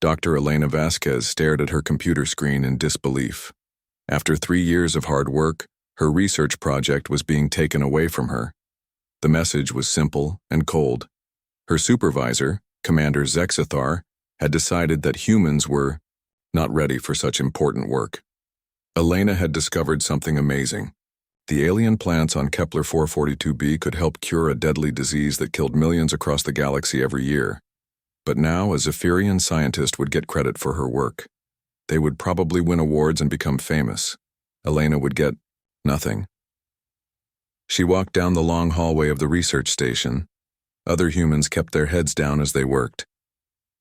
Dr. Elena Vasquez stared at her computer screen in disbelief. After 3 years of hard work, her research project was being taken away from her. The message was simple and cold. Her supervisor, Commander Zexathar, had decided that humans were not ready for such important work. Elena had discovered something amazing. The alien plants on Kepler 442b could help cure a deadly disease that killed millions across the galaxy every year. But now a Zephyrian scientist would get credit for her work. They would probably win awards and become famous. Elena would get nothing. She walked down the long hallway of the research station. Other humans kept their heads down as they worked.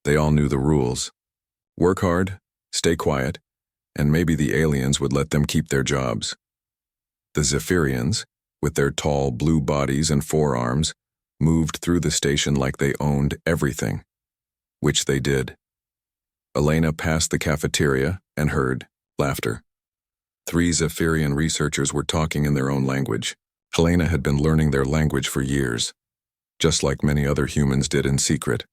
They all knew the rules. Work hard, stay quiet, and maybe the aliens would let them keep their jobs. The Zephyrians, with their tall blue bodies and forearms, moved through the station like they owned everything, which they did. Elena passed the cafeteria and heard laughter. 3 Zephyrian researchers were talking in their own language. Elena had been learning their language for years, just like many other humans did in secret.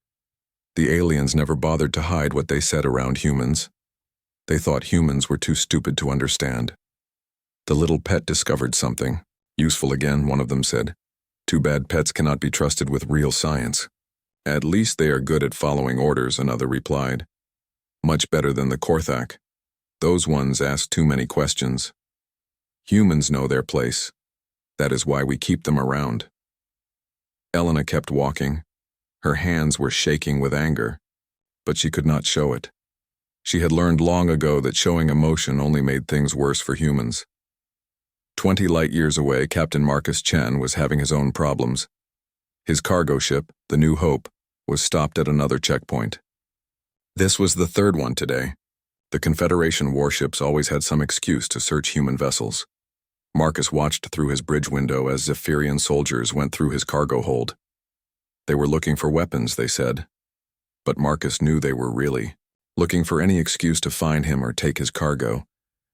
The aliens never bothered to hide what they said around humans. They thought humans were too stupid to understand. The little pet discovered something. Useful again, one of them said. Too bad pets cannot be trusted with real science. At least they are good at following orders, another replied. Much better than the Korthak. Those ones ask too many questions. Humans know their place. That is why we keep them around. Elena kept walking. Her hands were shaking with anger, but she could not show it. She had learned long ago that showing emotion only made things worse for humans. 20 light-years away, Captain Marcus Chen was having his own problems. His cargo ship, the New Hope, was stopped at another checkpoint. This was the 3rd one today. The Confederation warships always had some excuse to search human vessels. Marcus watched through his bridge window as Zephyrian soldiers went through his cargo hold. They were looking for weapons, they said. But Marcus knew they were really looking for any excuse to find him or take his cargo.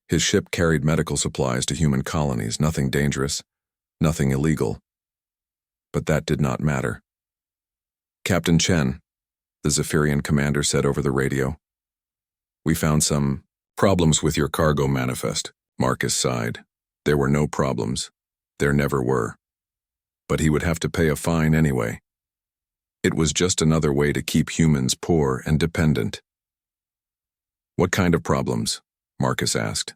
His ship carried medical supplies to human colonies, nothing dangerous, nothing illegal. But that did not matter. Captain Chen, the Zephyrian commander said over the radio. We found some problems with your cargo manifest, Marcus sighed. There were no problems. There never were. But he would have to pay a fine anyway. It was just another way to keep humans poor and dependent. What kind of problems? Marcus asked.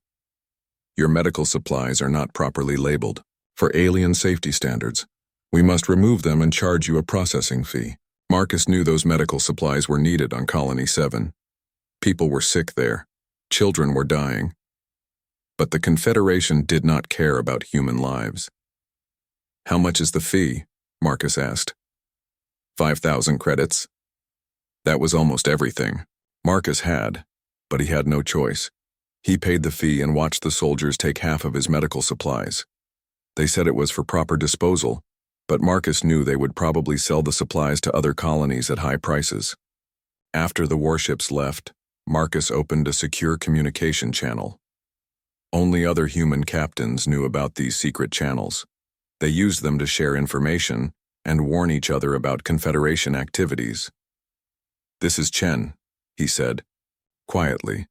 Your medical supplies are not properly labeled. For alien safety standards, we must remove them and charge you a processing fee. Marcus knew those medical supplies were needed on Colony 7. People were sick there. Children were dying. But the Confederation did not care about human lives. How much is the fee? Marcus asked. 5,000 credits. That was almost everything. Marcus had, but he had no choice. He paid the fee and watched the soldiers take half of his medical supplies. They said it was for proper disposal, but Marcus knew they would probably sell the supplies to other colonies at high prices. After the warships left, Marcus opened a secure communication channel. Only other human captains knew about these secret channels. They used them to share information and warn each other about Confederation activities. This is Chen, he said, quietly.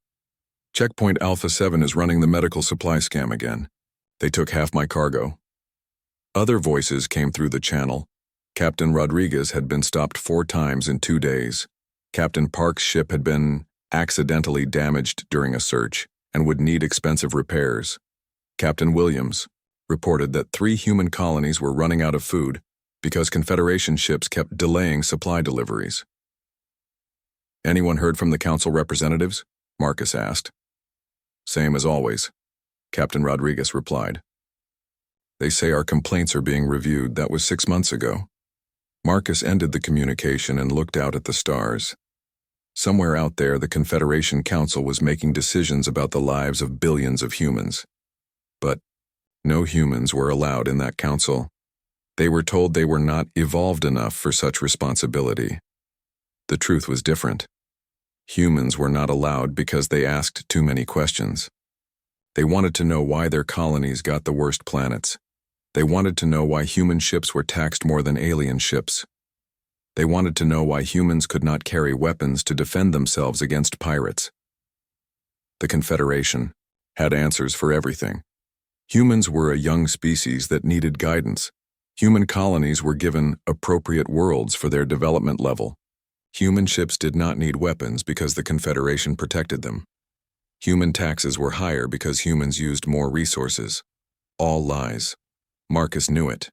Checkpoint Alpha 7 is running the medical supply scam again. They took half my cargo. Other voices came through the channel. Captain Rodriguez had been stopped 4 times in 2 days. Captain Park's ship had been accidentally damaged during a search and would need expensive repairs. Captain Williams reported that 3 human colonies were running out of food because Confederation ships kept delaying supply deliveries. Anyone heard from the council representatives? Marcus asked. Same as always, Captain Rodriguez replied. They say our complaints are being reviewed. That was 6 months ago. Marcus ended the communication and looked out at the stars. Somewhere out there, the Confederation Council was making decisions about the lives of billions of humans. But no humans were allowed in that council. They were told they were not evolved enough for such responsibility. The truth was different. Humans were not allowed because they asked too many questions. They wanted to know why their colonies got the worst planets. They wanted to know why human ships were taxed more than alien ships. They wanted to know why humans could not carry weapons to defend themselves against pirates. The Confederation had answers for everything. Humans were a young species that needed guidance. Human colonies were given appropriate worlds for their development level. Human ships did not need weapons because the Confederation protected them. Human taxes were higher because humans used more resources. All lies. Marcus knew it.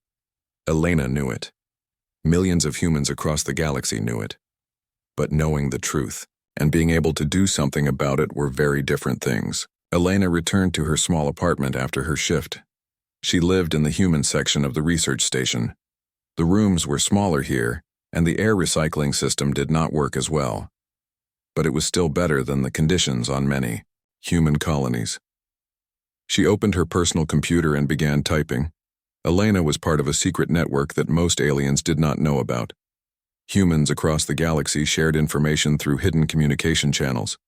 Elena knew it. Millions of humans across the galaxy knew it. But knowing the truth and being able to do something about it were very different things. Elena returned to her small apartment after her shift. She lived in the human section of the research station. The rooms were smaller here, and the air recycling system did not work as well. But it was still better than the conditions on many human colonies. She opened her personal computer and began typing. Elena was part of a secret network that most aliens did not know about. Humans across the galaxy shared information through hidden communication channels.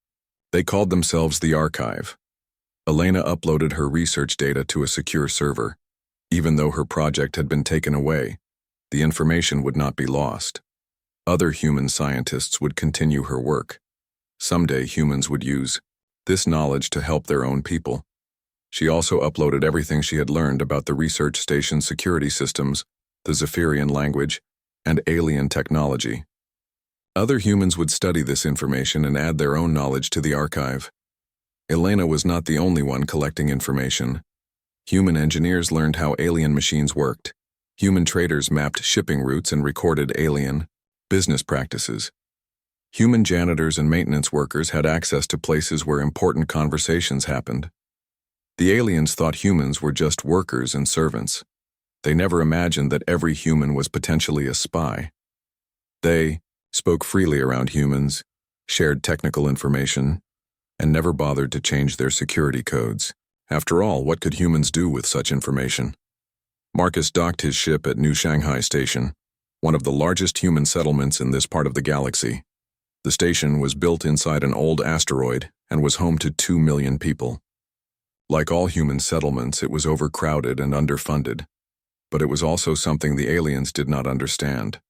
They called themselves the Archive. Elena uploaded her research data to a secure server. Even though her project had been taken away, the information would not be lost. Other human scientists would continue her work. Someday humans would use this knowledge to help their own people. She also uploaded everything she had learned about the research station's security systems, the Zephyrian language, and alien technology. Other humans would study this information and add their own knowledge to the archive. Elena was not the only one collecting information. Human engineers learned how alien machines worked. Human traders mapped shipping routes and recorded alien business practices. Human janitors and maintenance workers had access to places where important conversations happened. The aliens thought humans were just workers and servants. They never imagined that every human was potentially a spy. They spoke freely around humans, shared technical information, and never bothered to change their security codes. After all, what could humans do with such information? Marcus docked his ship at New Shanghai Station, one of the largest human settlements in this part of the galaxy. The station was built inside an old asteroid and was home to 2 million people. Like all human settlements, it was overcrowded and underfunded. But it was also something the aliens did not understand.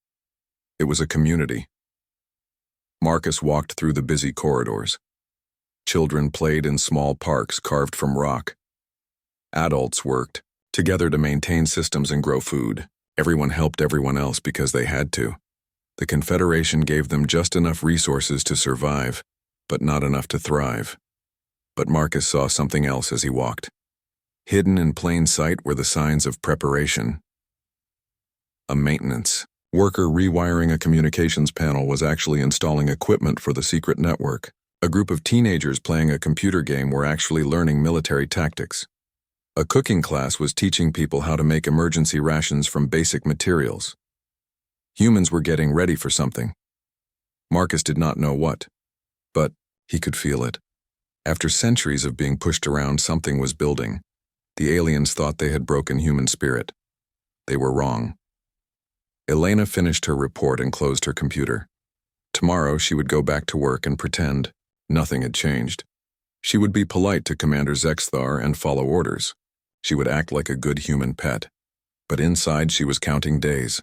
It was a community. Marcus walked through the busy corridors. Children played in small parks carved from rock. Adults worked together to maintain systems and grow food. Everyone helped everyone else because they had to. The Confederation gave them just enough resources to survive, but not enough to thrive. But Marcus saw something else as he walked. Hidden in plain sight were the signs of preparation. A maintenance worker rewiring a communications panel was actually installing equipment for the secret network. A group of teenagers playing a computer game were actually learning military tactics. A cooking class was teaching people how to make emergency rations from basic materials. Humans were getting ready for something. Marcus did not know what, but he could feel it. After centuries of being pushed around, something was building. The aliens thought they had broken human spirit. They were wrong. Elena finished her report and closed her computer. Tomorrow she would go back to work and pretend nothing had changed. She would be polite to Commander Zexthar and follow orders. She would act like a good human pet. But inside she was counting days.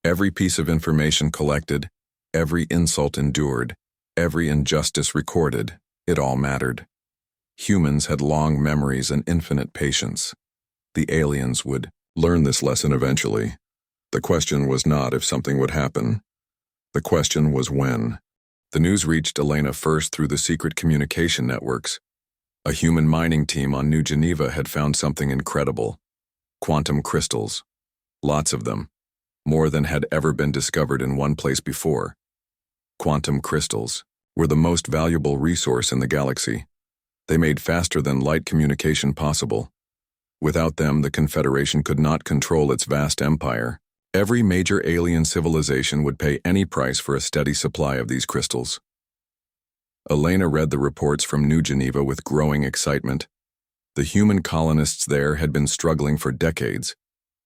Every piece of information collected, every insult endured, every injustice recorded, it all mattered. Humans had long memories and infinite patience. The aliens would learn this lesson eventually. The question was not if something would happen. The question was when. The news reached Elena first through the secret communication networks. A human mining team on New Geneva had found something incredible. Quantum crystals. Lots of them. More than had ever been discovered in one place before. Quantum crystals were the most valuable resource in the galaxy. They made faster than light communication possible. Without them, the Confederation could not control its vast empire. Every major alien civilization would pay any price for a steady supply of these crystals. Elena read the reports from New Geneva with growing excitement. The human colonists there had been struggling for decades.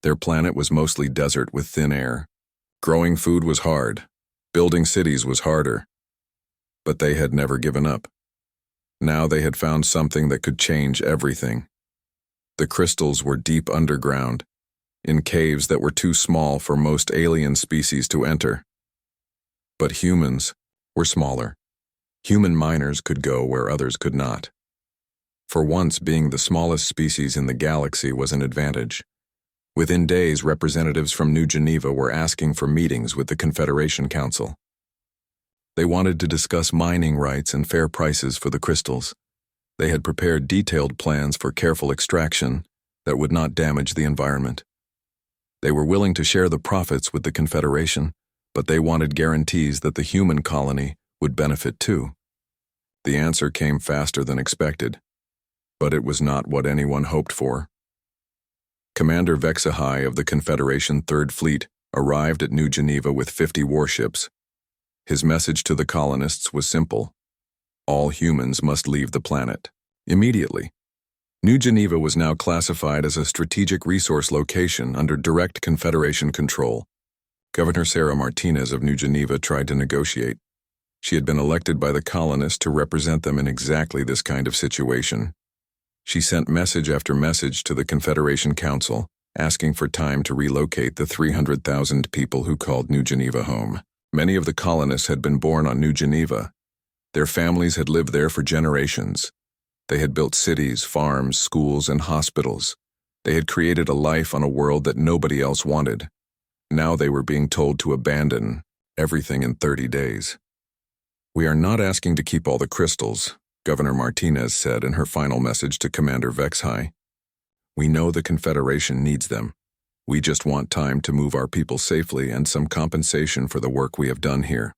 Their planet was mostly desert with thin air. Growing food was hard. Building cities was harder. But they had never given up. Now they had found something that could change everything. The crystals were deep underground, in caves that were too small for most alien species to enter. But humans were smaller. Human miners could go where others could not. For once, being the smallest species in the galaxy was an advantage. Within days, representatives from New Geneva were asking for meetings with the Confederation Council. They wanted to discuss mining rights and fair prices for the crystals. They had prepared detailed plans for careful extraction that would not damage the environment. They were willing to share the profits with the Confederation, but they wanted guarantees that the human colony would benefit too. The answer came faster than expected, but it was not what anyone hoped for. Commander Vexahai of the Confederation Third Fleet arrived at New Geneva with 50 warships. His message to the colonists was simple: all humans must leave the planet immediately. New Geneva was now classified as a strategic resource location under direct Confederation control. Governor Sarah Martinez of New Geneva tried to negotiate. She had been elected by the colonists to represent them in exactly this kind of situation. She sent message after message to the Confederation Council, asking for time to relocate the 300,000 people who called New Geneva home. Many of the colonists had been born on New Geneva. Their families had lived there for generations. They had built cities, farms, schools, and hospitals. They had created a life on a world that nobody else wanted. Now they were being told to abandon everything in 30 days. "We are not asking to keep all the crystals," Governor Martinez said in her final message to Commander Vexahai. "We know the Confederation needs them. We just want time to move our people safely and some compensation for the work we have done here."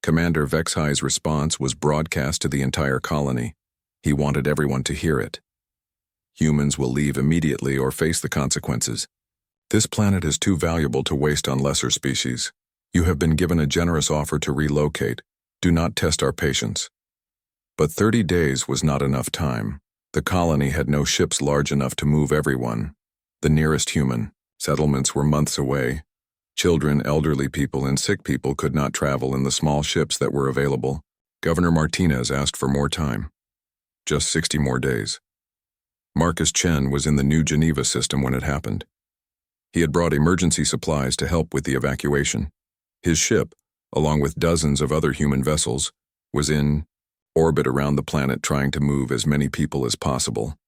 Commander Vexahai's response was broadcast to the entire colony. He wanted everyone to hear it. "Humans will leave immediately or face the consequences. This planet is too valuable to waste on lesser species. You have been given a generous offer to relocate. Do not test our patience." But 30 days was not enough time. The colony had no ships large enough to move everyone. The nearest human settlements were months away. Children, elderly people, and sick people could not travel in the small ships that were available. Governor Martinez asked for more time. Just 60 more days. Marcus Chen was in the New Geneva system when it happened. He had brought emergency supplies to help with the evacuation. His ship, along with dozens of other human vessels, was in orbit around the planet trying to move as many people as possible.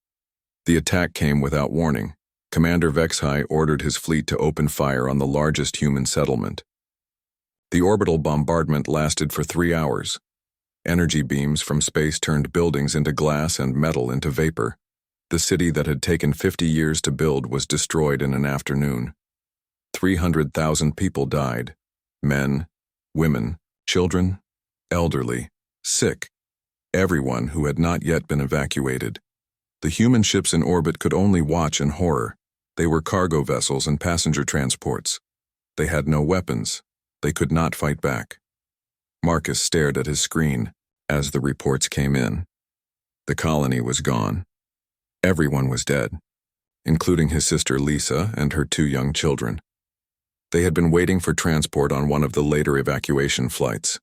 The attack came without warning. Commander Vexahai ordered his fleet to open fire on the largest human settlement. The orbital bombardment lasted for 3 hours. Energy beams from space turned buildings into glass and metal into vapor. The city that had taken 50 years to build was destroyed in an afternoon. 300,000 people died. Men, women, children, elderly, sick. Everyone who had not yet been evacuated. The human ships in orbit could only watch in horror. They were cargo vessels and passenger transports. They had no weapons. They could not fight back. Marcus stared at his screen as the reports came in. The colony was gone. Everyone was dead, including his sister Lisa and her 2 young children. They had been waiting for transport on one of the later evacuation flights.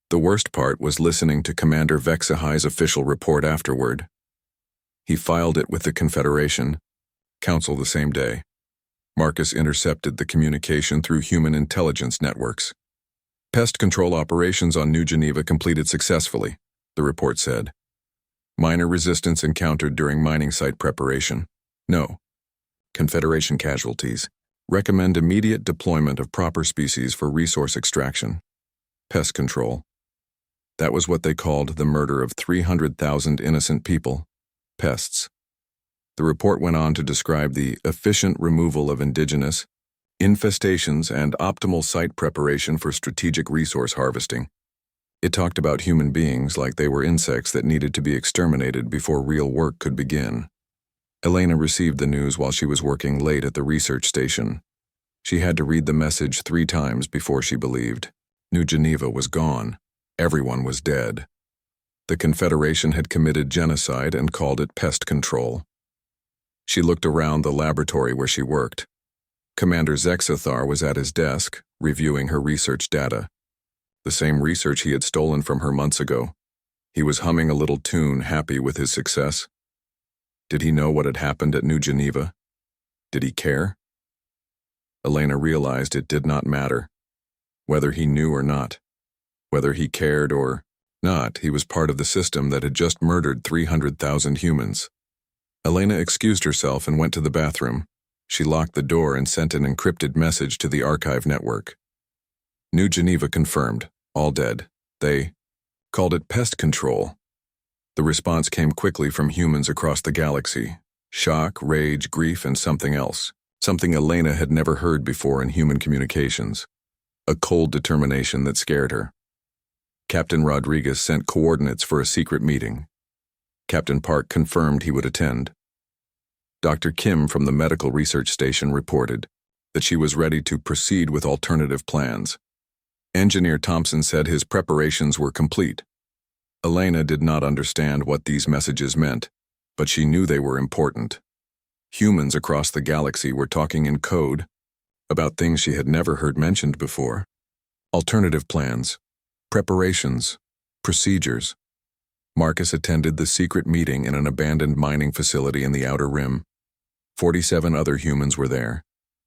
The worst part was listening to Commander Vexahai's official report afterward. He filed it with the Confederation Council the same day. Marcus intercepted the communication through human intelligence networks. "Pest control operations on New Geneva completed successfully," the report said. "Minor resistance encountered during mining site preparation. No. Confederation casualties. Recommend immediate deployment of proper species for resource extraction. Pest control." That was what they called the murder of 300,000 innocent people, pests. The report went on to describe the efficient removal of indigenous infestations and optimal site preparation for strategic resource harvesting. It talked about human beings like they were insects that needed to be exterminated before real work could begin. Elena received the news while she was working late at the research station. She had to read the message 3 times before she believed. New Geneva was gone. Everyone was dead. The Confederation had committed genocide and called it pest control. She looked around the laboratory where she worked. Commander Zexathar was at his desk, reviewing her research data. The same research he had stolen from her months ago. He was humming a little tune, happy with his success. Did he know what had happened at New Geneva? Did he care? Elena realized it did not matter. whether he knew or not. Whether he cared or not, he was part of the system that had just murdered 300,000 humans. Elena excused herself and went to the bathroom. She locked the door and sent an encrypted message to the archive network. New Geneva confirmed, all dead. They called it pest control. The response came quickly from humans across the galaxy. Shock, rage, grief, and something else. Something Elena had never heard before in human communications. A cold determination that scared her. Captain Rodriguez sent coordinates for a secret meeting. Captain Park confirmed he would attend. Dr. Kim from the medical research station reported that she was ready to proceed with alternative plans. Engineer Thompson said his preparations were complete. Elena did not understand what these messages meant, but she knew they were important. Humans across the galaxy were talking in code about things she had never heard mentioned before. Alternative plans, preparations, procedures. Marcus attended the secret meeting in an abandoned mining facility in the Outer Rim. 47 other humans were there.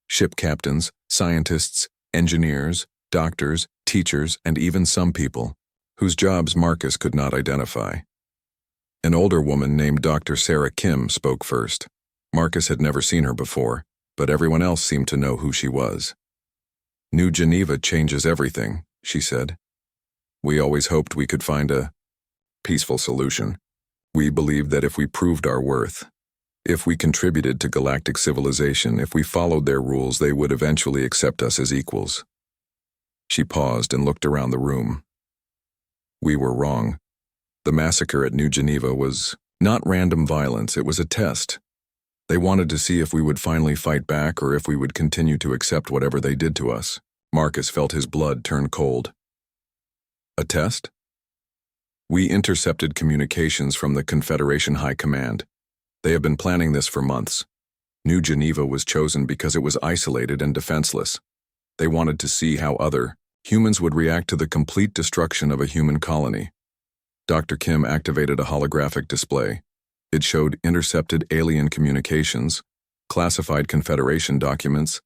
Ship captains, scientists, engineers, doctors, teachers, and even some people whose jobs Marcus could not identify. An older woman named Dr. Sarah Kim spoke first. Marcus had never seen her before, but everyone else seemed to know who she was. New Geneva changes everything, she said. We always hoped we could find a peaceful solution. We believed that if we proved our worth, if we contributed to galactic civilization, if we followed their rules, they would eventually accept us as equals. She paused and looked around the room. We were wrong. The massacre at New Geneva was not random violence, it was a test. They wanted to see if we would finally fight back or if we would continue to accept whatever they did to us. Marcus felt his blood turn cold. A test? We intercepted communications from the Confederation High Command. They have been planning this for months. New Geneva was chosen because it was isolated and defenseless. They wanted to see how other humans would react to the complete destruction of a human colony. Dr. Kim activated a holographic display. It showed intercepted alien communications, classified Confederation documents,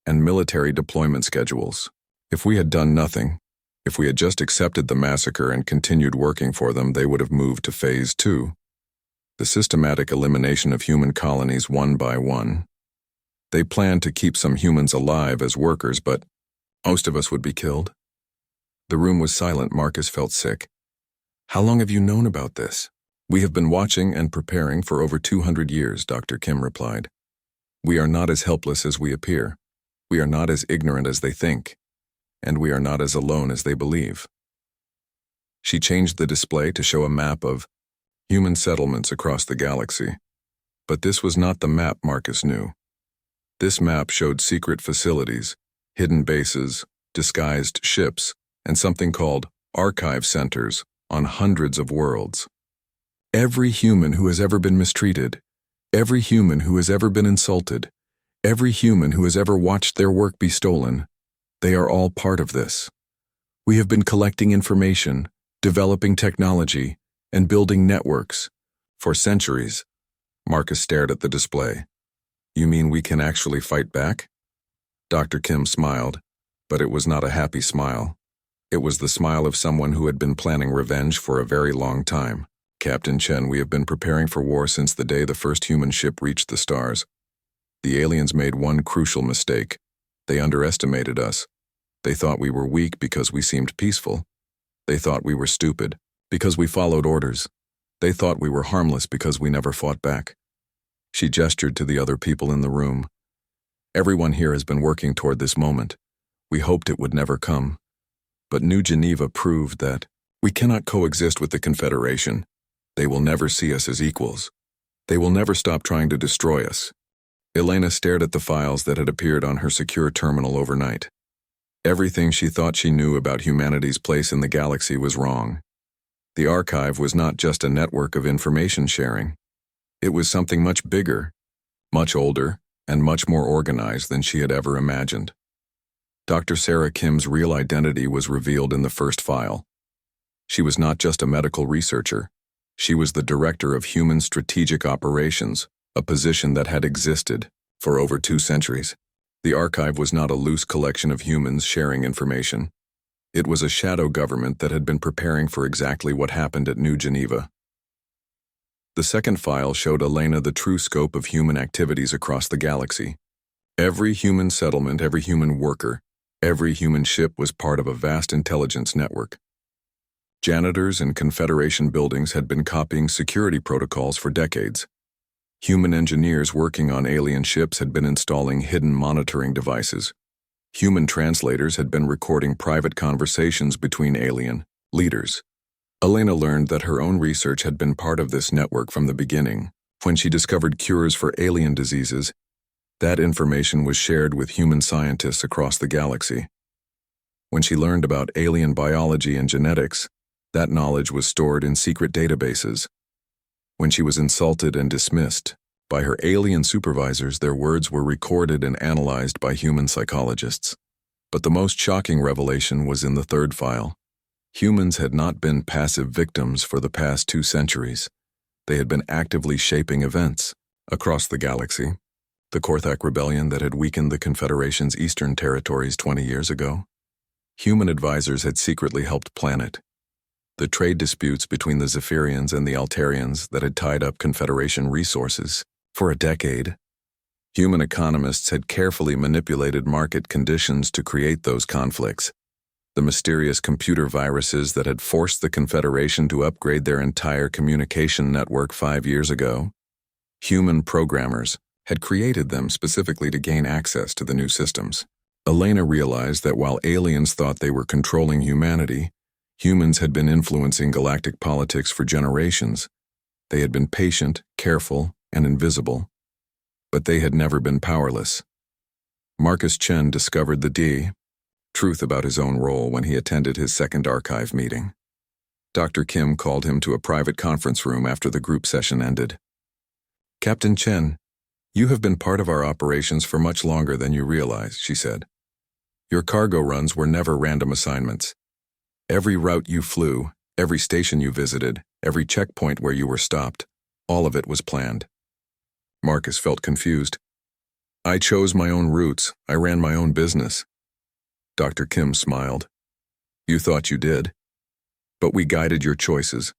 and military deployment schedules. If we had done nothing, if we had just accepted the massacre and continued working for them, they would have moved to Phase 2. The systematic elimination of human colonies one by one. They planned to keep some humans alive as workers, but most of us would be killed. The room was silent. Marcus felt sick. How long have you known about this? We have been watching and preparing for over 200 years, Dr. Kim replied. We are not as helpless as we appear. We are not as ignorant as they think. And we are not as alone as they believe. She changed the display to show a map of human settlements across the galaxy. But this was not the map Marcus knew. This map showed secret facilities, hidden bases, disguised ships, and something called archive centers on hundreds of worlds. Every human who has ever been mistreated, every human who has ever been insulted, every human who has ever watched their work be stolen, they are all part of this. We have been collecting information, developing technology, and building networks for centuries. Marcus stared at the display. You mean we can actually fight back? Dr. Kim smiled, but it was not a happy smile. It was the smile of someone who had been planning revenge for a very long time. Captain Chen, we have been preparing for war since the day the first human ship reached the stars. The aliens made one crucial mistake. They underestimated us. They thought we were weak because we seemed peaceful. They thought we were stupid because we followed orders. They thought we were harmless because we never fought back. She gestured to the other people in the room. Everyone here has been working toward this moment. We hoped it would never come. But New Geneva proved that we cannot coexist with the Confederation. They will never see us as equals. They will never stop trying to destroy us. Elena stared at the files that had appeared on her secure terminal overnight. Everything she thought she knew about humanity's place in the galaxy was wrong. The archive was not just a network of information sharing. It was something much bigger, much older, and much more organized than she had ever imagined. Dr. Sarah Kim's real identity was revealed in the first file. She was not just a medical researcher. She was the director of human strategic operations, a position that had existed for over 2 centuries. The archive was not a loose collection of humans sharing information. It was a shadow government that had been preparing for exactly what happened at New Geneva. The second file showed Elena the true scope of human activities across the galaxy. Every human settlement, every human worker, every human ship was part of a vast intelligence network. Janitors in Confederation buildings had been copying security protocols for decades. Human engineers working on alien ships had been installing hidden monitoring devices. Human translators had been recording private conversations between alien leaders. Elena learned that her own research had been part of this network from the beginning. When she discovered cures for alien diseases, that information was shared with human scientists across the galaxy. When she learned about alien biology and genetics, that knowledge was stored in secret databases. When she was insulted and dismissed by her alien supervisors, their words were recorded and analyzed by human psychologists. But the most shocking revelation was in the third file. Humans had not been passive victims for the past 2 centuries. They had been actively shaping events across the galaxy. The Korthak Rebellion that had weakened the Confederation's eastern territories 20 years ago. Human advisors had secretly helped plan it. The trade disputes between the Zephyrians and the Altarians that had tied up Confederation resources for a decade. Human economists had carefully manipulated market conditions to create those conflicts. The mysterious computer viruses that had forced the Confederation to upgrade their entire communication network 5 years ago. Human programmers had created them specifically to gain access to the new systems. Elena realized that while aliens thought they were controlling humanity, humans had been influencing galactic politics for generations. They had been patient, careful, and invisible. But they had never been powerless. Marcus Chen discovered the truth about his own role when he attended his second archive meeting. Dr. Kim called him to a private conference room after the group session ended. "Captain Chen, you have been part of our operations for much longer than you realize," she said. "Your cargo runs were never random assignments. Every route you flew, every station you visited, every checkpoint where you were stopped, all of it was planned." Marcus felt confused. "I chose my own routes. I ran my own business." Dr. Kim smiled. "You thought you did. But we guided your choices.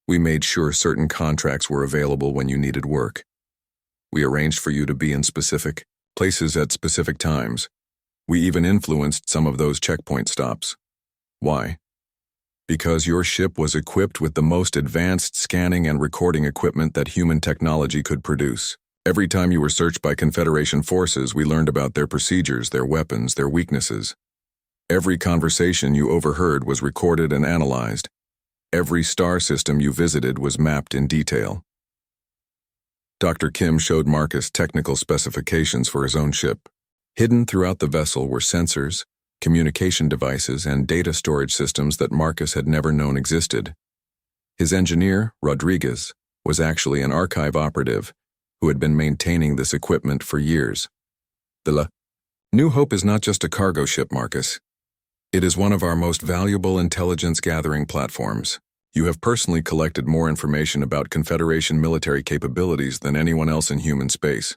We made sure certain contracts were available when you needed work. We arranged for you to be in specific places at specific times. We even influenced some of those checkpoint stops. Why? Because your ship was equipped with the most advanced scanning and recording equipment that human technology could produce. Every time you were searched by Confederation forces, we learned about their procedures, their weapons, their weaknesses. Every conversation you overheard was recorded and analyzed. Every star system you visited was mapped in detail." Dr. Kim showed Marcus technical specifications for his own ship. Hidden throughout the vessel were sensors, communication devices, and data storage systems that Marcus had never known existed. His engineer, Rodriguez, was actually an archive operative who had been maintaining this equipment for years. The New Hope is not just a cargo ship, Marcus. It is one of our most valuable intelligence-gathering platforms. You have personally collected more information about Confederation military capabilities than anyone else in human space.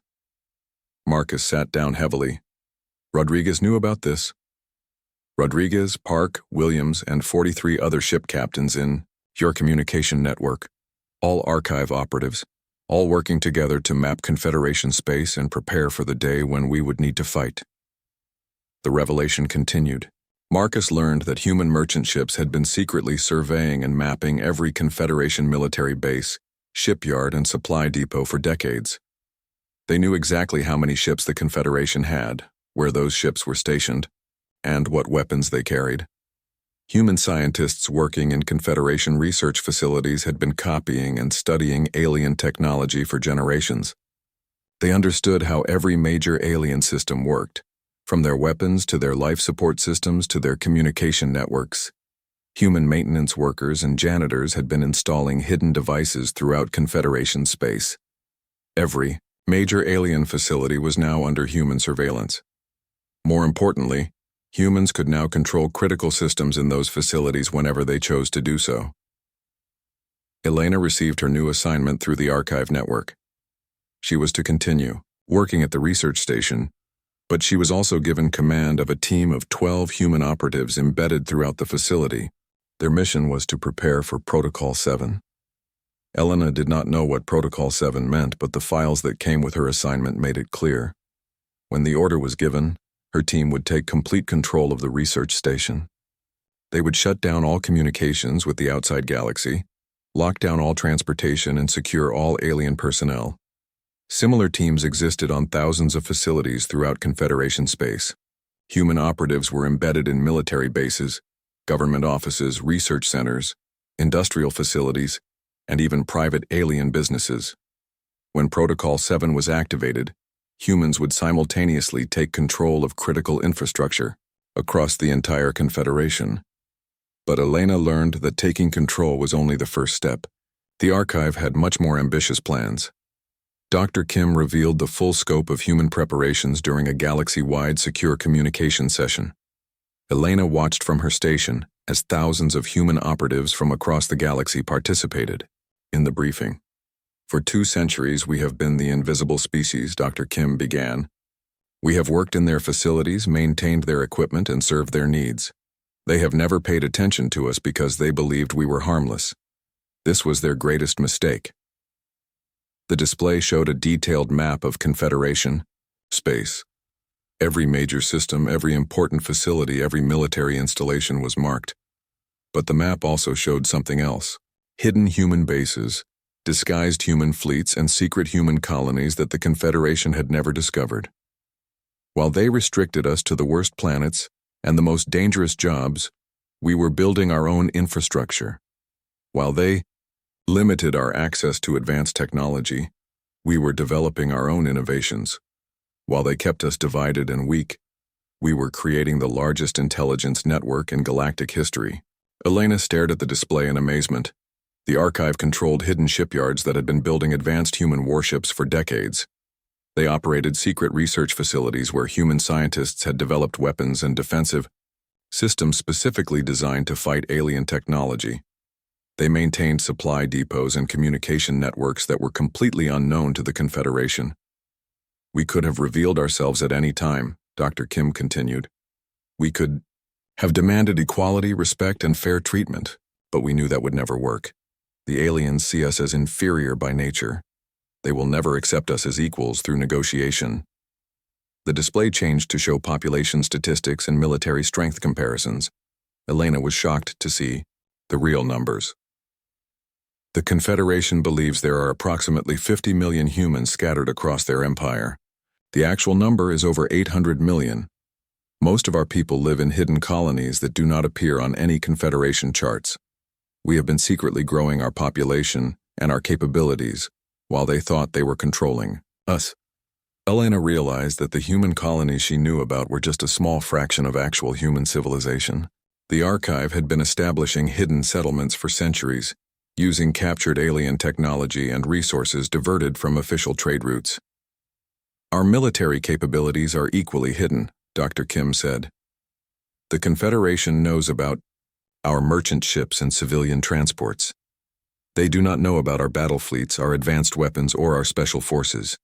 Marcus sat down heavily. Rodriguez knew about this. Rodriguez, Park, Williams, and 43 other ship captains in your communication network, all archive operatives, all working together to map Confederation space and prepare for the day when we would need to fight. The revelation continued. Marcus learned that human merchant ships had been secretly surveying and mapping every Confederation military base, shipyard, and supply depot for decades. They knew exactly how many ships the Confederation had, where those ships were stationed, and what weapons they carried. Human scientists working in Confederation research facilities had been copying and studying alien technology for generations. They understood how every major alien system worked, from their weapons to their life support systems to their communication networks. Human maintenance workers and janitors had been installing hidden devices throughout Confederation space. Every major alien facility was now under human surveillance. More importantly, humans could now control critical systems in those facilities whenever they chose to do so. Elena received her new assignment through the archive network. She was to continue working at the research station, But she was also given command of a team of 12 human operatives embedded throughout the facility. Their mission was to prepare for Protocol 7. Elena did not know what Protocol 7 meant, but the files that came with her assignment made it clear. When the order was given, her team would take complete control of the research station. They would shut down all communications with the outside galaxy, lock down all transportation, and secure all alien personnel. Similar teams existed on thousands of facilities throughout Confederation space. Human operatives were embedded in military bases, government offices, research centers, industrial facilities, and even private alien businesses. When Protocol 7 was activated, humans would simultaneously take control of critical infrastructure across the entire Confederation. But Elena learned that taking control was only the first step. The archive had much more ambitious plans. Dr. Kim revealed the full scope of human preparations during a galaxy-wide secure communication session. Elena watched from her station as thousands of human operatives from across the galaxy participated in the briefing. "For 2 centuries we have been the invisible species," Dr. Kim began. "We have worked in their facilities, maintained their equipment, and served their needs. They have never paid attention to us because they believed we were harmless. This was their greatest mistake." The display showed a detailed map of Confederation space. Every major system, every important facility, every military installation was marked. But the map also showed something else: hidden human bases, disguised human fleets, and secret human colonies that the Confederation had never discovered. While they restricted us to the worst planets and the most dangerous jobs, we were building our own infrastructure. While they limited our access to advanced technology, we were developing our own innovations. While they kept us divided and weak, we were creating the largest intelligence network in galactic history. Elena stared at the display in amazement. The archive controlled hidden shipyards that had been building advanced human warships for decades. They operated secret research facilities where human scientists had developed weapons and defensive systems specifically designed to fight alien technology. They maintained supply depots and communication networks that were completely unknown to the Confederation. "We could have revealed ourselves at any time," Dr. Kim continued. "We could have demanded equality, respect, and fair treatment, but we knew that would never work. The aliens see us as inferior by nature. They will never accept us as equals through negotiation." The display changed to show population statistics and military strength comparisons. Elena was shocked to see the real numbers. The Confederation believes there are approximately 50 million humans scattered across their empire. The actual number is over 800 million. Most of our people live in hidden colonies that do not appear on any Confederation charts. We have been secretly growing our population and our capabilities while they thought they were controlling us. Elena realized that the human colonies she knew about were just a small fraction of actual human civilization. The archive had been establishing hidden settlements for centuries, using captured alien technology and resources diverted from official trade routes. "Our military capabilities are equally hidden," Dr. Kim said. "The Confederation knows about our merchant ships and civilian transports. They do not know about our battle fleets, our advanced weapons, or our special forces.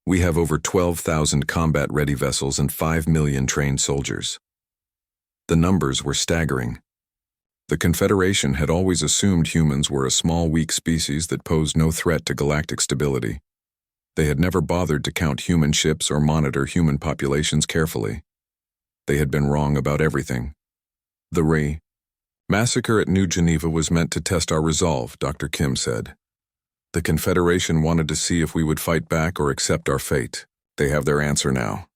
We have over 12,000 combat-ready vessels and 5 million trained soldiers." The numbers were staggering. The Confederation had always assumed humans were a small, weak species that posed no threat to galactic stability. They had never bothered to count human ships or monitor human populations carefully. They had been wrong about everything. "The massacre at New Geneva was meant to test our resolve," Dr. Kim said. "The Confederation wanted to see if we would fight back or accept our fate. They have their answer now."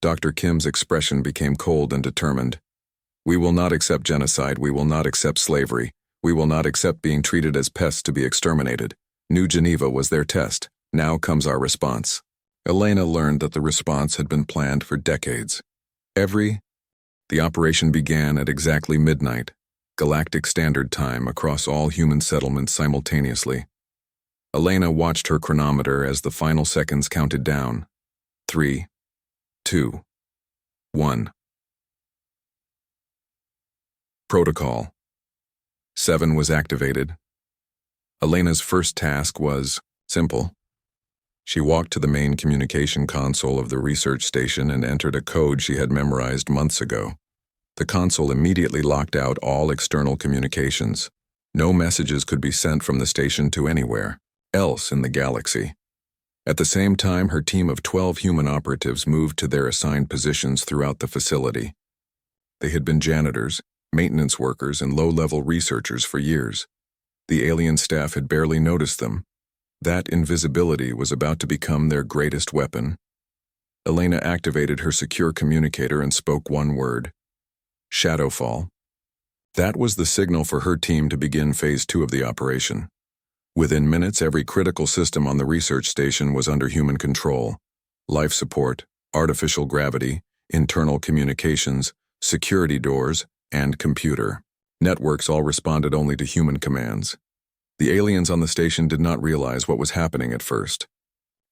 Dr. Kim's expression became cold and determined. "We will not accept genocide. We will not accept slavery. We will not accept being treated as pests to be exterminated. New Geneva was their test. Now comes our response." Elena learned that the response had been planned for decades. The operation began at exactly midnight, Galactic Standard Time, across all human settlements simultaneously. Elena watched her chronometer as the final seconds counted down. 3, 2, 1. Protocol 7 was activated. Elena's first task was simple: She walked to the main communication console of the research station and entered a code she had memorized months ago. The console immediately locked out all external communications. No messages could be sent from the station to anywhere else in the galaxy. At the same time, her team of 12 human operatives moved to their assigned positions throughout the facility. They had been janitors, maintenance workers, and low-level researchers for years. The alien staff had barely noticed them. That invisibility was about to become their greatest weapon. Elena activated her secure communicator and spoke one word: Shadowfall. That was the signal for her team to begin Phase 2 of the operation. Within minutes, every critical system on the research station was under human control: life support, artificial gravity, internal communications, security doors, and computer. Networks all responded only to human commands. The aliens on the station did not realize what was happening at first.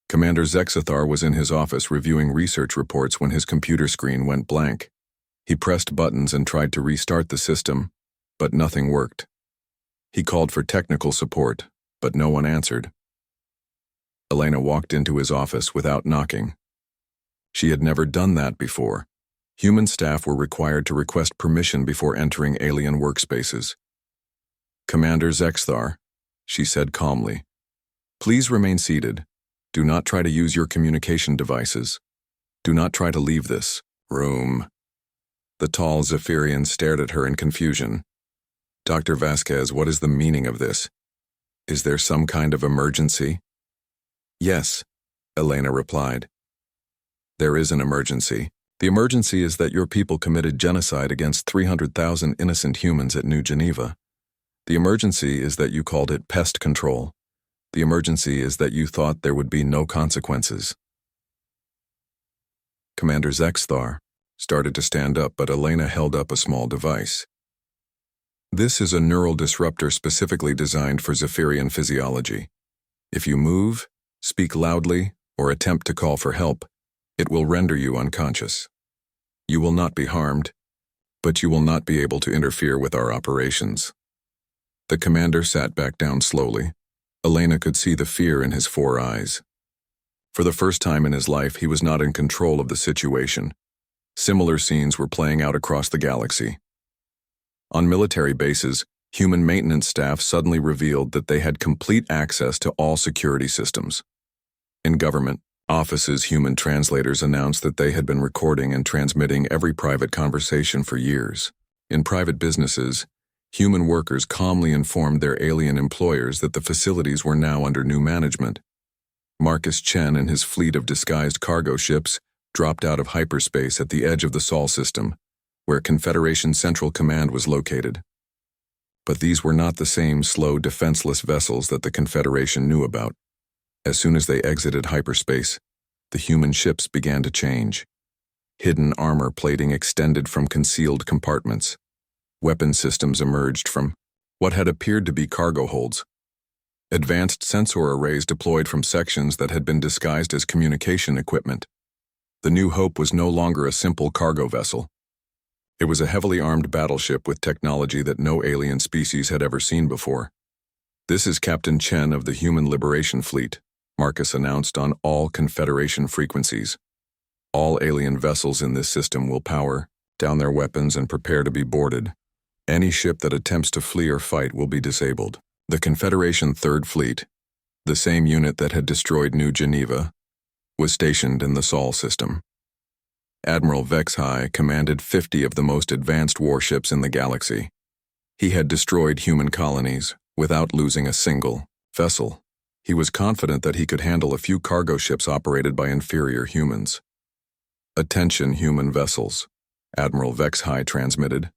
Commander Zexathar was in his office reviewing research reports when his computer screen went blank. He pressed buttons and tried to restart the system, but nothing worked. He called for technical support, but no one answered. Elena walked into his office without knocking. She had never done that before. Human staff were required to request permission before entering alien workspaces. "Commander Zexthar," she said calmly, "please remain seated. Do not try to use your communication devices. Do not try to leave this room." The tall Zephyrian stared at her in confusion. "Dr. Vasquez, what is the meaning of this? Is there some kind of emergency?" "Yes," Elena replied. "There is an emergency. The emergency is that your people committed genocide against 300,000 innocent humans at New Geneva. The emergency is that you called it pest control. The emergency is that you thought there would be no consequences." Commander Zexthar started to stand up, but Elena held up a small device. "This is a neural disruptor specifically designed for Zephyrian physiology. If you move, speak loudly, or attempt to call for help, it will render you unconscious. You will not be harmed, but you will not be able to interfere with our operations." The commander sat back down slowly. Elena could see the fear in his 4 eyes. For the first time in his life, he was not in control of the situation. Similar scenes were playing out across the galaxy. On military bases, human maintenance staff suddenly revealed that they had complete access to all security systems. In government offices, human translators announced that they had been recording and transmitting every private conversation for years. In private businesses, human workers calmly informed their alien employers that the facilities were now under new management. Marcus Chen and his fleet of disguised cargo ships dropped out of hyperspace at the edge of the Sol system, where Confederation Central Command was located. But these were not the same slow, defenseless vessels that the Confederation knew about. As soon as they exited hyperspace, the human ships began to change. Hidden armor plating extended from concealed compartments. Weapon systems emerged from what had appeared to be cargo holds. Advanced sensor arrays deployed from sections that had been disguised as communication equipment. The New Hope was no longer a simple cargo vessel. It was a heavily armed battleship with technology that no alien species had ever seen before. "This is Captain Chen of the Human Liberation Fleet," Marcus announced on all Confederation frequencies. "All alien vessels in this system will power down their weapons and prepare to be boarded. Any ship that attempts to flee or fight will be disabled." The Confederation Third Fleet, the same unit that had destroyed New Geneva, was stationed in the Sol system. Admiral Vexhai commanded 50 of the most advanced warships in the galaxy. He had destroyed human colonies without losing a single vessel. He was confident that he could handle a few cargo ships operated by inferior humans. "Attention, human vessels," Admiral Vexhai transmitted.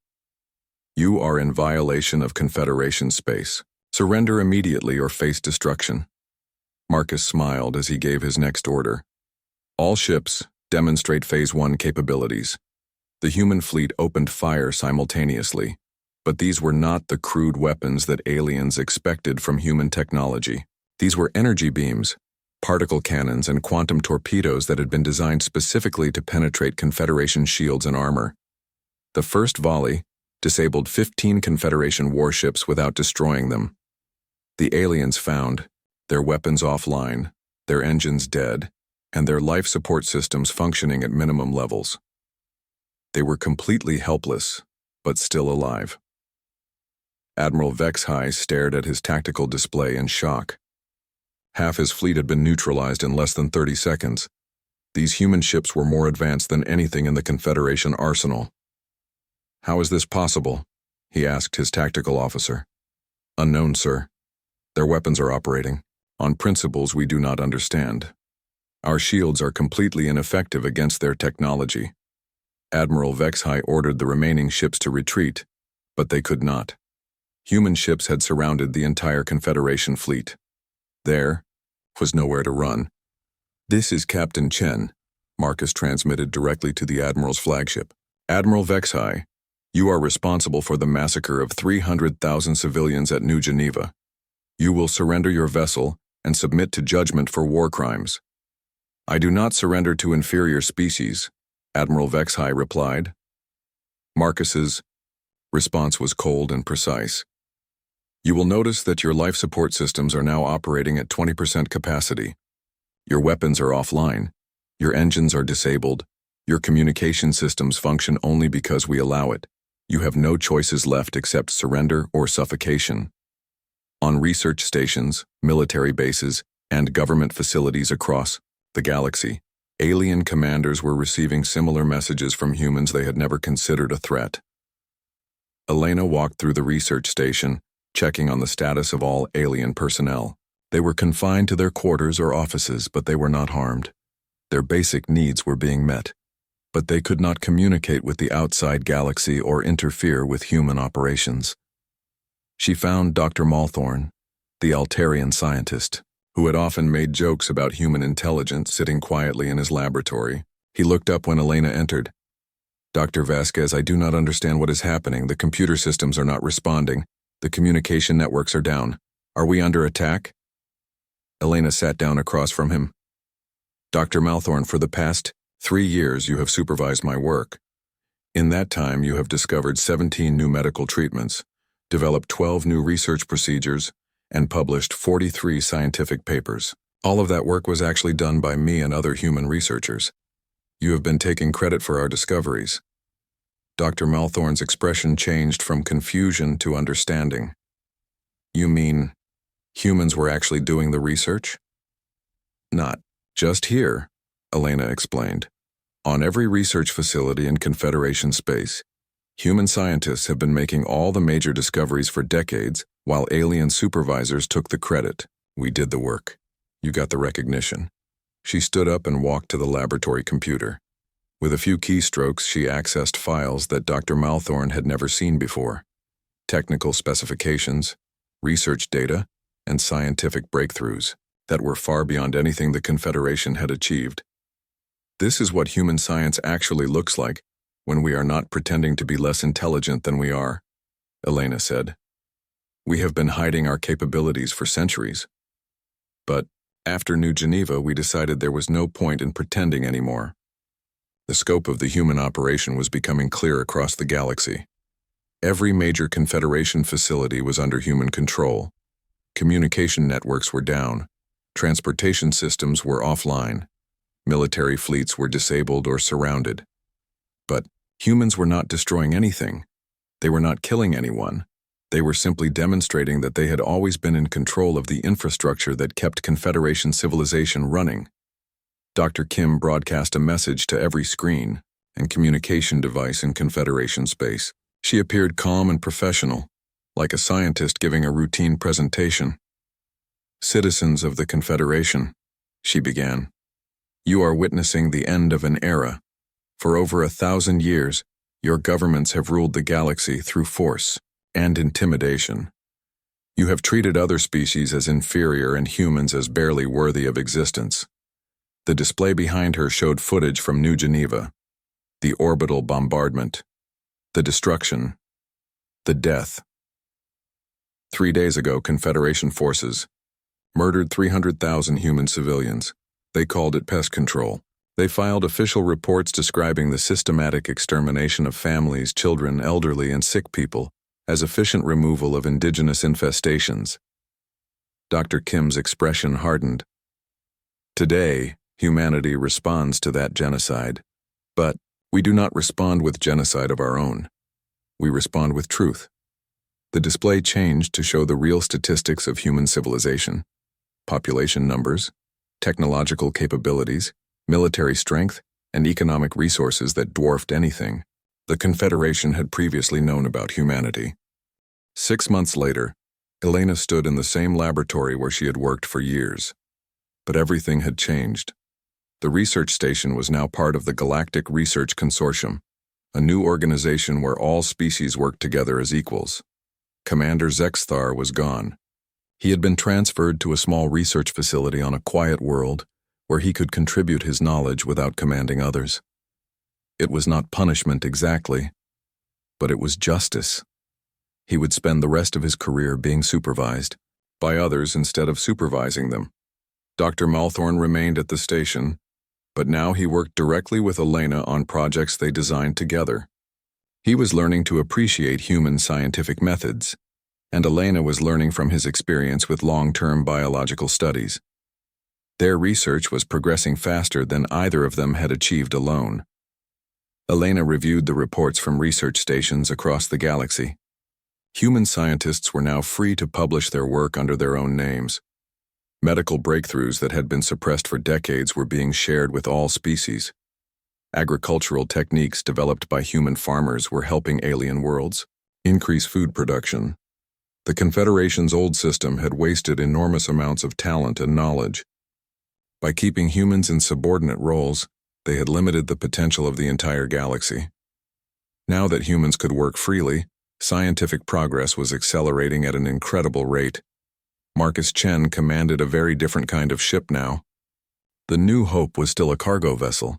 "You are in violation of Confederation space. Surrender immediately or face destruction." Marcus smiled as he gave his next order. "All ships demonstrate Phase 1 capabilities." The human fleet opened fire simultaneously, but these were not the crude weapons that aliens expected from human technology. These were energy beams, particle cannons, and quantum torpedoes that had been designed specifically to penetrate Confederation shields and armor. The first volley disabled 15 Confederation warships without destroying them. The aliens found their weapons offline, their engines dead, and their life support systems functioning at minimum levels. They were completely helpless, but still alive. Admiral Vexhai stared at his tactical display in shock. Half his fleet had been neutralized in less than 30 seconds. These human ships were more advanced than anything in the Confederation arsenal. "How is this possible?" he asked his tactical officer. "Unknown, sir. Their weapons are operating on principles we do not understand. Our shields are completely ineffective against their technology." Admiral Vexhai ordered the remaining ships to retreat, but they could not. Human ships had surrounded the entire Confederation fleet. There was nowhere to run. "This is Captain Chen," Marcus transmitted directly to the Admiral's flagship. "Admiral Vexhai, you are responsible for the massacre of 300,000 civilians at New Geneva. You will surrender your vessel and submit to judgment for war crimes." "I do not surrender to inferior species," Admiral Vexhai replied. Marcus's response was cold and precise. "You will notice that your life support systems are now operating at 20% capacity. Your weapons are offline. Your engines are disabled. Your communication systems function only because we allow it. You have no choices left except surrender or suffocation." On research stations, military bases, and government facilities across the galaxy, alien commanders were receiving similar messages from humans they had never considered a threat. Elena walked through the research station, checking on the status of all alien personnel. They were confined to their quarters or offices, but they were not harmed. Their basic needs were being met, but they could not communicate with the outside galaxy or interfere with human operations. She found Dr. Malthorn, the Altarian scientist, who had often made jokes about human intelligence, sitting quietly in his laboratory. He looked up when Elena entered. "Dr. Vasquez, I do not understand what is happening. The computer systems are not responding. The communication networks are down. Are we under attack?" Elena sat down across from him. "Dr. Malthorn, for the past 3 years you have supervised my work. In that time you have discovered 17 new medical treatments, developed 12 new research procedures, and published 43 scientific papers. All of that work was actually done by me and other human researchers. You have been taking credit for our discoveries." Dr. Malthorn's expression changed from confusion to understanding. "You mean humans were actually doing the research?" "Not just here," Elena explained. "On every research facility in Confederation space, human scientists have been making all the major discoveries for decades, while alien supervisors took the credit. We did the work. You got the recognition." She stood up and walked to the laboratory computer. With a few keystrokes, she accessed files that Dr. Malthorn had never seen before. Technical specifications, research data, and scientific breakthroughs that were far beyond anything the Confederation had achieved. "This is what human science actually looks like when we are not pretending to be less intelligent than we are," Elena said. "We have been hiding our capabilities for centuries. But after New Geneva, we decided there was no point in pretending anymore." The scope of the human operation was becoming clear across the galaxy. Every major Confederation facility was under human control. Communication networks were down. Transportation systems were offline. Military fleets were disabled or surrounded. But humans were not destroying anything. They were not killing anyone. They were simply demonstrating that they had always been in control of the infrastructure that kept Confederation civilization running. Dr. Kim broadcast a message to every screen and communication device in Confederation space. She appeared calm and professional, like a scientist giving a routine presentation. "Citizens of the Confederation," she began, "you are witnessing the end of an era. For over 1,000 years, your governments have ruled the galaxy through force and intimidation. You have treated other species as inferior and humans as barely worthy of existence." The display behind her showed footage from New Geneva, the orbital bombardment, the destruction, the death. 3 days ago, Confederation forces murdered 300,000 human civilians. They called it pest control. They filed official reports describing the systematic extermination of families, children, elderly, and sick people as efficient removal of indigenous infestations. Dr. Kim's expression hardened. Today, humanity responds to that genocide, but we do not respond with genocide of our own. We respond with truth. The display changed to show the real statistics of human civilization: population numbers, technological capabilities, military strength, and economic resources that dwarfed anything the Confederation had previously known about humanity. 6 months later, Elena stood in the same laboratory where she had worked for years. But everything had changed. The research station was now part of the Galactic Research Consortium, a new organization where all species worked together as equals. Commander Zexthar was gone. He had been transferred to a small research facility on a quiet world where he could contribute his knowledge without commanding others. It was not punishment exactly, but it was justice. He would spend the rest of his career being supervised by others instead of supervising them. Dr. Malthorn remained at the station, but now he worked directly with Elena on projects they designed together. He was learning to appreciate human scientific methods, and Elena was learning from his experience with long-term biological studies. Their research was progressing faster than either of them had achieved alone. Elena reviewed the reports from research stations across the galaxy. Human scientists were now free to publish their work under their own names. Medical breakthroughs that had been suppressed for decades were being shared with all species. Agricultural techniques developed by human farmers were helping alien worlds increase food production. The Confederation's old system had wasted enormous amounts of talent and knowledge. By keeping humans in subordinate roles, they had limited the potential of the entire galaxy. Now that humans could work freely, scientific progress was accelerating at an incredible rate. Marcus Chen commanded a very different kind of ship now. The New Hope was still a cargo vessel,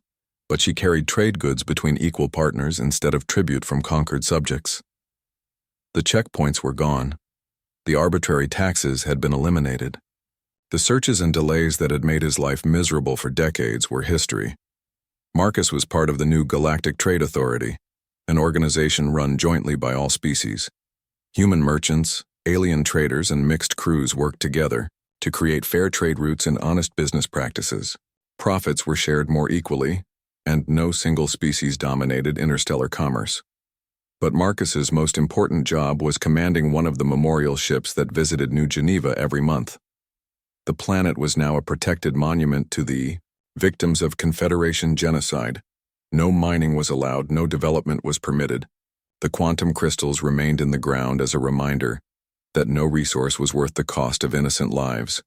but she carried trade goods between equal partners instead of tribute from conquered subjects. The checkpoints were gone. The arbitrary taxes had been eliminated. The searches and delays that had made his life miserable for decades were history. Marcus was part of the new Galactic Trade Authority, an organization run jointly by all species. Human merchants, alien traders, and mixed crews worked together to create fair trade routes and honest business practices. Profits were shared more equally, and no single species dominated interstellar commerce. But Marcus's most important job was commanding one of the memorial ships that visited New Geneva every month. The planet was now a protected monument to the victims of Confederation genocide. No mining was allowed, no development was permitted. The quantum crystals remained in the ground as a reminder that no resource was worth the cost of innocent lives.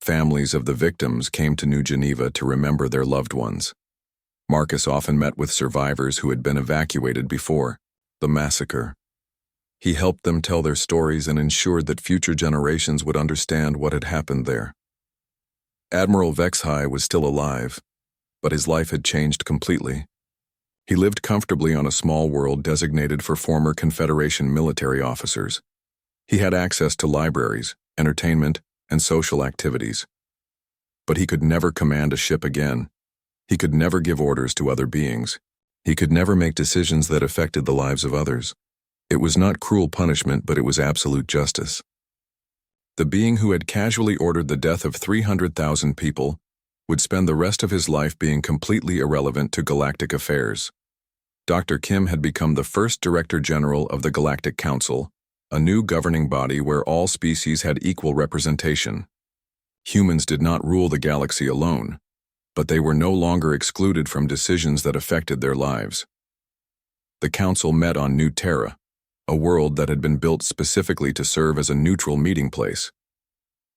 Families of the victims came to New Geneva to remember their loved ones. Marcus often met with survivors who had been evacuated before the massacre. He helped them tell their stories and ensured that future generations would understand what had happened there. Admiral Vexhai was still alive, but his life had changed completely. He lived comfortably on a small world designated for former Confederation military officers. He had access to libraries, entertainment, and social activities. But he could never command a ship again. He could never give orders to other beings. He could never make decisions that affected the lives of others. It was not cruel punishment, but it was absolute justice. The being who had casually ordered the death of 300,000 people would spend the rest of his life being completely irrelevant to galactic affairs. Dr. Kim had become the first Director General of the Galactic Council, a new governing body where all species had equal representation. Humans did not rule the galaxy alone, but they were no longer excluded from decisions that affected their lives. The council met on New Terra, a world that had been built specifically to serve as a neutral meeting place.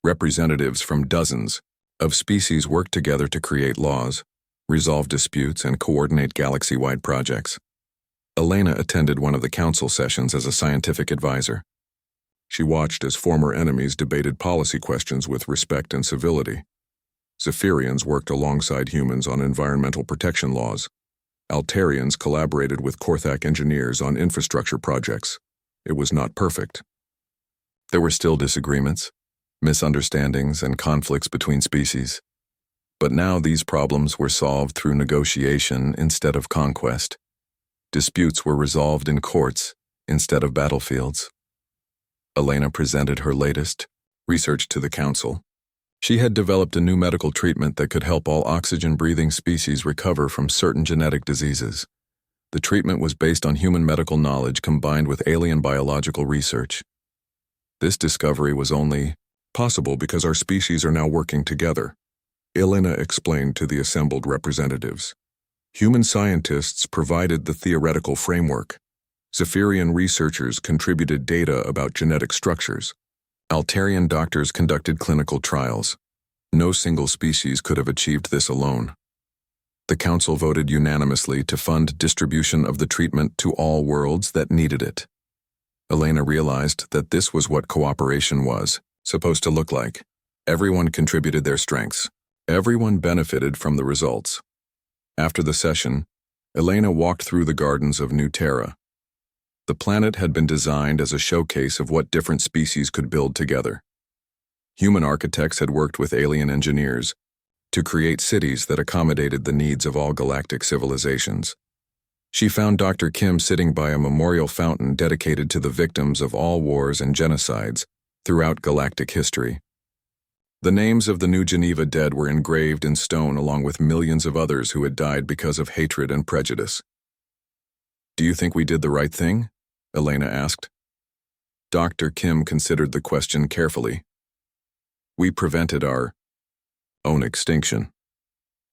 Representatives from dozens of species worked together to create laws, resolve disputes, and coordinate galaxy-wide projects. Elena attended one of the council sessions as a scientific advisor. She watched as former enemies debated policy questions with respect and civility. Zephyrians worked alongside humans on environmental protection laws. Altarians collaborated with Korthak engineers on infrastructure projects. It was not perfect. There were still disagreements, misunderstandings, and conflicts between species. But now these problems were solved through negotiation instead of conquest. Disputes were resolved in courts instead of battlefields. Elena presented her latest research to the council. She had developed a new medical treatment that could help all oxygen-breathing species recover from certain genetic diseases. The treatment was based on human medical knowledge combined with alien biological research. This discovery was only possible because our species are now working together, Elena explained to the assembled representatives. Human scientists provided the theoretical framework. Zephyrian researchers contributed data about genetic structures. Altarian doctors conducted clinical trials. No single species could have achieved this alone. The council voted unanimously to fund distribution of the treatment to all worlds that needed it. Elena realized that this was what cooperation was supposed to look like. Everyone contributed their strengths. Everyone benefited from the results. After the session, Elena walked through the gardens of New Terra. The planet had been designed as a showcase of what different species could build together. Human architects had worked with alien engineers to create cities that accommodated the needs of all galactic civilizations. She found Dr. Kim sitting by a memorial fountain dedicated to the victims of all wars and genocides throughout galactic history. The names of the New Geneva dead were engraved in stone along with millions of others who had died because of hatred and prejudice. "Do you think we did the right thing?" Elena asked. Dr. Kim considered the question carefully. "We prevented our own extinction.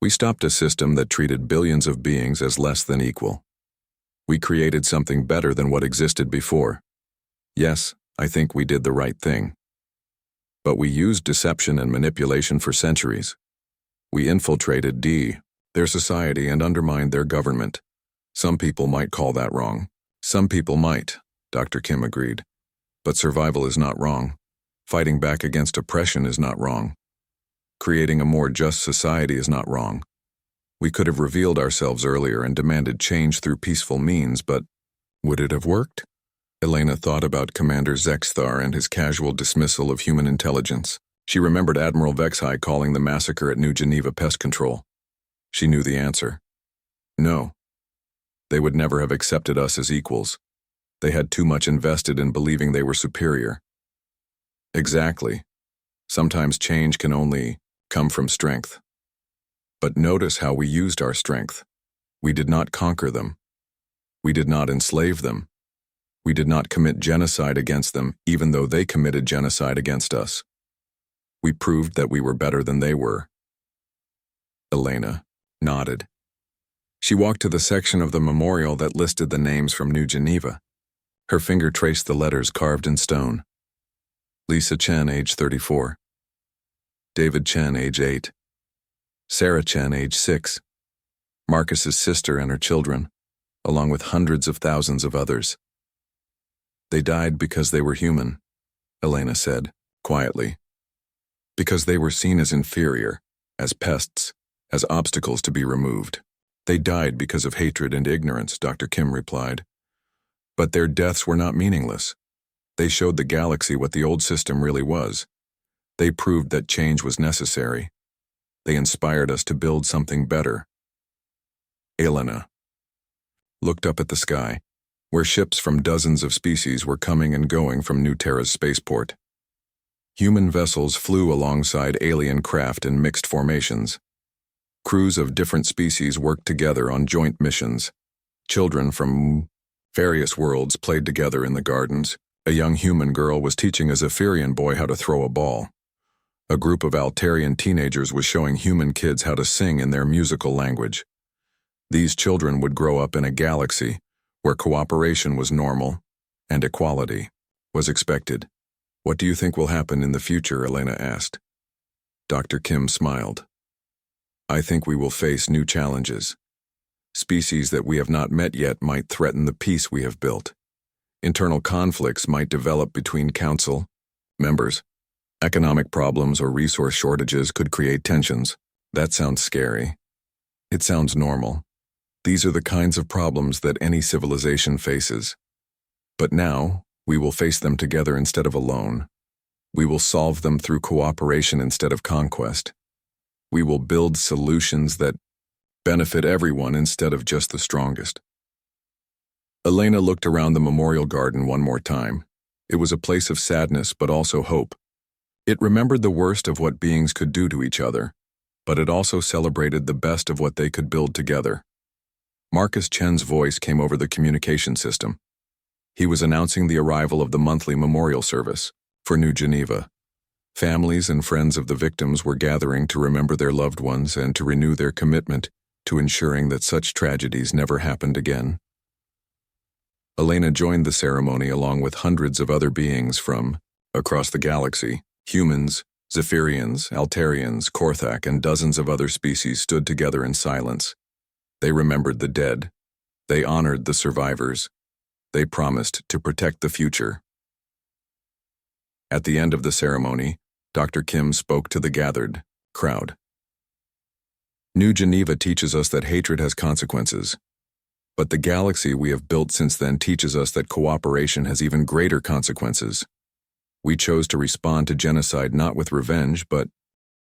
We stopped a system that treated billions of beings as less than equal. We created something better than what existed before. Yes, I think we did the right thing. But we used deception and manipulation for centuries. We infiltrated their society and undermined their government. Some people might call that wrong. Some people might," Dr. Kim agreed. "But survival is not wrong. Fighting back against oppression is not wrong. Creating a more just society is not wrong. We could have revealed ourselves earlier and demanded change through peaceful means, but would it have worked?" Elena thought about Commander Zexthar and his casual dismissal of human intelligence. She remembered Admiral Vexhai calling the massacre at New Geneva pest control. She knew the answer. No. They would never have accepted us as equals. They had too much invested in believing they were superior. Exactly. Sometimes change can only come from strength. But notice how we used our strength. We did not conquer them. We did not enslave them. We did not commit genocide against them, even though they committed genocide against us. We proved that we were better than they were. Elena nodded. She walked to the section of the memorial that listed the names from New Geneva. Her finger traced the letters carved in stone. Lisa Chen, age 34. David Chen, age 8. Sarah Chen, age 6. Marcus's sister and her children, along with hundreds of thousands of others. They died because they were human, Elena said, quietly. Because they were seen as inferior, as pests, as obstacles to be removed. They died because of hatred and ignorance, Dr. Kim replied. But their deaths were not meaningless. They showed the galaxy what the old system really was. They proved that change was necessary. They inspired us to build something better. Elena looked up at the sky, where ships from dozens of species were coming and going from New Terra's spaceport. Human vessels flew alongside alien craft in mixed formations. Crews of different species worked together on joint missions. Children from various worlds played together in the gardens. A young human girl was teaching a Zephyrian boy how to throw a ball. A group of Altarian teenagers was showing human kids how to sing in their musical language. These children would grow up in a galaxy where cooperation was normal and equality was expected. "What do you think will happen in the future?" Elena asked. Dr. Kim smiled. "I think we will face new challenges. Species that we have not met yet might threaten the peace we have built. Internal conflicts might develop between council members. Economic problems or resource shortages could create tensions. That sounds scary. It sounds normal. These are the kinds of problems that any civilization faces. But now, we will face them together instead of alone. We will solve them through cooperation instead of conquest. We will build solutions that benefit everyone instead of just the strongest." Elena looked around the memorial garden one more time. It was a place of sadness but also hope. It remembered the worst of what beings could do to each other, but it also celebrated the best of what they could build together. Marcus Chen's voice came over the communication system. He was announcing the arrival of the monthly memorial service for New Geneva. Families and friends of the victims were gathering to remember their loved ones and to renew their commitment to ensuring that such tragedies never happened again. Elena joined the ceremony along with hundreds of other beings from across the galaxy. Humans, Zephyrians, Altarians, Korthak, and dozens of other species stood together in silence. They remembered the dead. They honored the survivors. They promised to protect the future. At the end of the ceremony, Dr. Kim spoke to the gathered crowd. New Geneva teaches us that hatred has consequences, but the galaxy we have built since then teaches us that cooperation has even greater consequences. We chose to respond to genocide not with revenge, but